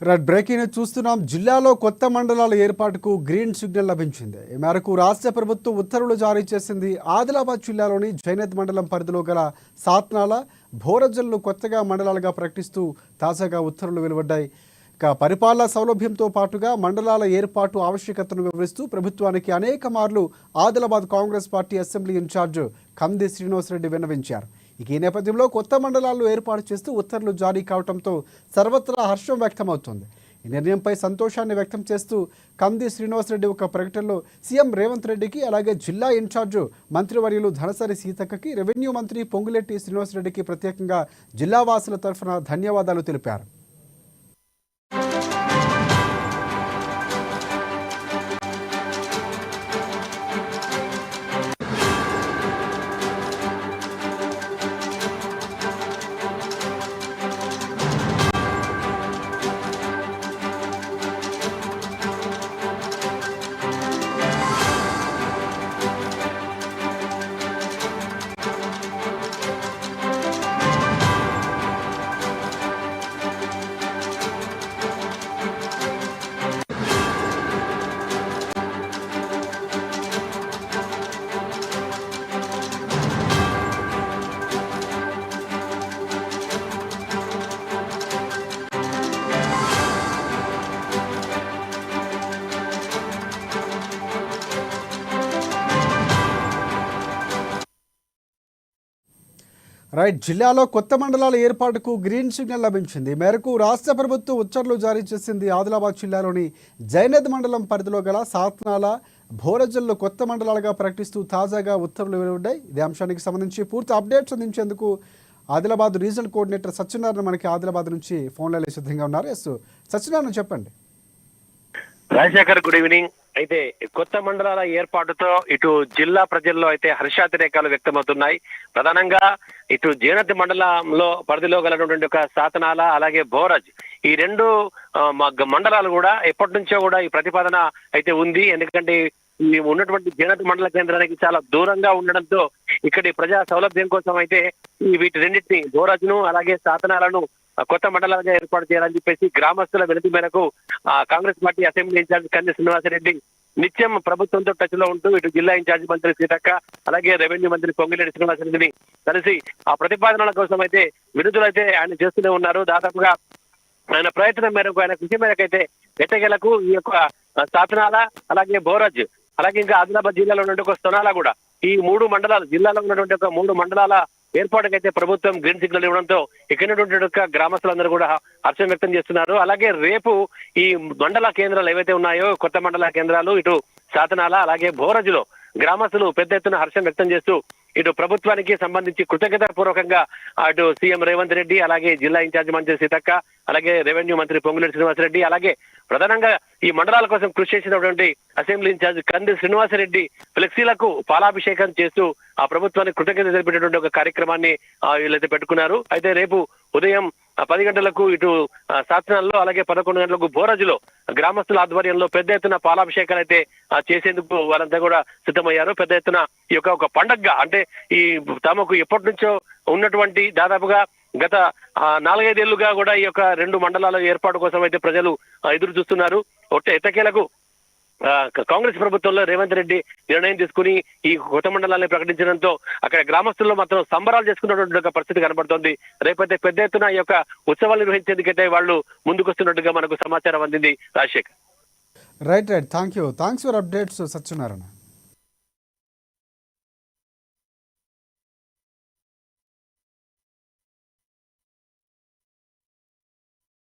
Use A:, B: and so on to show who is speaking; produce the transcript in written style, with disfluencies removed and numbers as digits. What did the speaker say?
A: Right breaking news చూస్తున్నాం. జిల్లాలో కొత్త మండలాల ఏర్పాటుకు గ్రీన్ సిగ్నల్ లభించింది. ఈ మేరకు రాష్ట్ర ప్రభుత్వం ఉత్తర్వులు జారీ చేసింది. ఆదిలాబాద్ జిల్లాలోని జైనత్ మండలం పరిధిలో గల సాత్నాల, భోరజల్లు కొత్తగా మండలాలుగా ప్రకటిస్తూ తాజాగా ఉత్తర్వులు వెలువడ్డాయి. ఇక పరిపాలనా సౌలభ్యంతో పాటుగా మండలాల ఏర్పాటు ఆవశ్యకతను వివరిస్తూ ప్రభుత్వానికి అనేక మార్లు Adilabad Congress party assembly incharge Kandi Srinivasa Reddy విన్నవించారు. ఈ నేపథ్యంలో కొత్త మండలాలను ఏర్పాటు చేస్తూ ఉత్తర్వులు జారీ కావడంతో సర్వత్రా హర్షం వ్యక్తమవుతోంది. ఈ నిర్ణయంపై సంతోషాన్ని వ్యక్తం చేస్తూ కంది శ్రీనివాసరెడ్డి ఒక ప్రకటనలో సీఎం రేవంత్ రెడ్డికి, అలాగే జిల్లా ఇన్ఛార్జు మంత్రివర్యులు ధనసరి సీతక్కకి, రెవెన్యూ మంత్రి పొంగులేటి శ్రీనివాసరెడ్డికి ప్రత్యేకంగా జిల్లా వాసుల తరఫున ధన్యవాదాలు తెలిపారు. రైట్ జిల్లాలో కొత్త మండలాల ఏర్పాటుకు గ్రీన్ సిగ్నల్ లభించింది. ఈ మేరకు రాష్ట్ర ప్రభుత్వం ఉత్తర్వులు జారీ చేసింది. ఆదిలాబాద్ జిల్లాలోని జైనద్ మండలం పరిధిలో గల సాత్నాల, భోరజల్లు కొత్త మండలాలుగా ప్రకటిస్తూ తాజాగా ఉత్తర్వులు వెలువడ్డాయి. ఇదే అంశానికి సంబంధించి పూర్తి అప్డేట్స్ అందించేందుకు ఆదిలాబాద్ రీజనల్ కోఆర్డినేటర్ సత్యనారాయణ మనకి ఆదిలాబాద్ నుంచి ఫోన్ లైన్లో సిద్ధంగా ఉన్నారు. ఎస్ సత్యనారాయణ, చెప్పండి.
B: Rajasekhar, good evening. అయితే కొత్త మండలాల ఏర్పాటుతో ఇటు జిల్లా ప్రజల్లో అయితే హర్షాతిరేకాలు వ్యక్తమవుతున్నాయి. ప్రధానంగా ఇటు జైనత్ మండలంలో పరిధిలో గలటువంటి ఒక సాతనాల, అలాగే భోరజ్, ఈ రెండు మండలాలు కూడా ఎప్పటి నుంచో కూడా ఈ ప్రతిపాదన అయితే ఉంది. ఎందుకంటే ఉన్నటువంటి జైనత్ మండల కేంద్రానికి చాలా దూరంగా ఉండడంతో ఇక్కడి ప్రజా సౌలభ్యం కోసం అయితే వీటి రెండింటిని, భోరజ్ను అలాగే సాతనాలను కొత్త మండలాలుగా ఏర్పాటు చేయాలని చెప్పేసి గ్రామస్తుల వినతి మేరకు Congress party assembly incharge Kandi Srinivasa Reddy నిత్యం ప్రభుత్వంతో టచ్ లో ఉంటూ ఇటు జిల్లా ఇన్ఛార్జ్ మంత్రి సీతక్క, అలాగే రెవెన్యూ మంత్రి పొంగిలేటి శ్రీనివాసరెడ్డిని కలిసి ఆ ప్రతిపాదనల కోసం అయితే విడుదలైతే ఆయన చేస్తూనే ఉన్నారు. దాదాపుగా ఆయన ప్రయత్నం మేరకు, ఆయన కృషి మేరకు అయితే ఎట్టగేలకు ఈ యొక్క సాతనాల, అలాగే భోరజ్, అలాగే ఇంకా ఆదిలాబాద్ జిల్లాలో ఉన్నటువంటి ఒక స్థనాల కూడా, ఈ మూడు మండలాలు, జిల్లాలో ఉన్నటువంటి ఒక మూడు మండలాల ఏర్పాటుకైతే ప్రభుత్వం గ్రీన్ సిగ్నల్ ఇవ్వడంతో ఇక్కడ గ్రామస్తులందరూ కూడా హర్షం వ్యక్తం చేస్తున్నారు. అలాగే రేపు ఈ మండల కేంద్రాలు ఏవైతే ఉన్నాయో, కొత్త మండల కేంద్రాలు ఇటు సాతనాల, అలాగే భోరజ్లో గ్రామస్తులు పెద్ద ఎత్తున హర్షం వ్యక్తం చేస్తూ ఇటు ప్రభుత్వానికి సంబంధించి కృతజ్ఞత పూర్వకంగా అటు సీఎం రేవంత్ రెడ్డి, అలాగే జిల్లా ఇన్ఛార్జ్ మంత్రి సీతక్క, అలాగే రెవెన్యూ మంత్రి పొంగులేటి శ్రీనివాసరెడ్డి, అలాగే ప్రధానంగా ఈ మండలాల కోసం కృషి చేసినటువంటి అసెంబ్లీ ఇన్ఛార్జ్ కంది శ్రీనివాసరెడ్డి ఫ్లెక్సీలకు పాలాభిషేకం చేస్తూ ఆ ప్రభుత్వానికి కృతజ్ఞత తెలిపేటటువంటి ఒక కార్యక్రమాన్ని వీళ్ళైతే పెట్టుకున్నారు. అయితే రేపు ఉదయం 10 గంటలకు ఇటు సాత్నాల్లో, అలాగే 11 గంటలకు భోరజ్లో గ్రామస్తుల ఆధ్వర్యంలో పెద్ద ఎత్తున పాలాభిషేకాలు అయితే చేసేందుకు వారంతా కూడా సిద్ధమయ్యారు. పెద్ద ఎత్తున ఈ యొక్క ఒక పండగగా, అంటే ఈ తమకు ఎప్పటి నుంచో ఉన్నటువంటి దాదాపుగా గత 4-5 ఏళ్లుగా కూడా ఈ యొక్క రెండు మండలాల ఏర్పాటు కోసం అయితే ప్రజలు ఎదురు చూస్తున్నారు. ఎట్టకేలకు కాంగ్రెస్ ప్రభుత్వంలో రేవంత్ రెడ్డి నిర్ణయం తీసుకుని ఈ కొత్త మండలాన్ని ప్రకటించడంతో అక్కడ గ్రామస్తుల్లో మాత్రం సంబరాలు చేసుకున్నటువంటి ఒక పరిస్థితి కనబడుతోంది. రేపైతే పెద్ద ఎత్తున ఈ యొక్క ఉత్సవాలు నిర్వహించేందుకైతే వాళ్ళు ముందుకొస్తున్నట్టుగా మనకు సమాచారం అందింది. Rajasekhar.
A: Right thanks for updates Satyanarayana.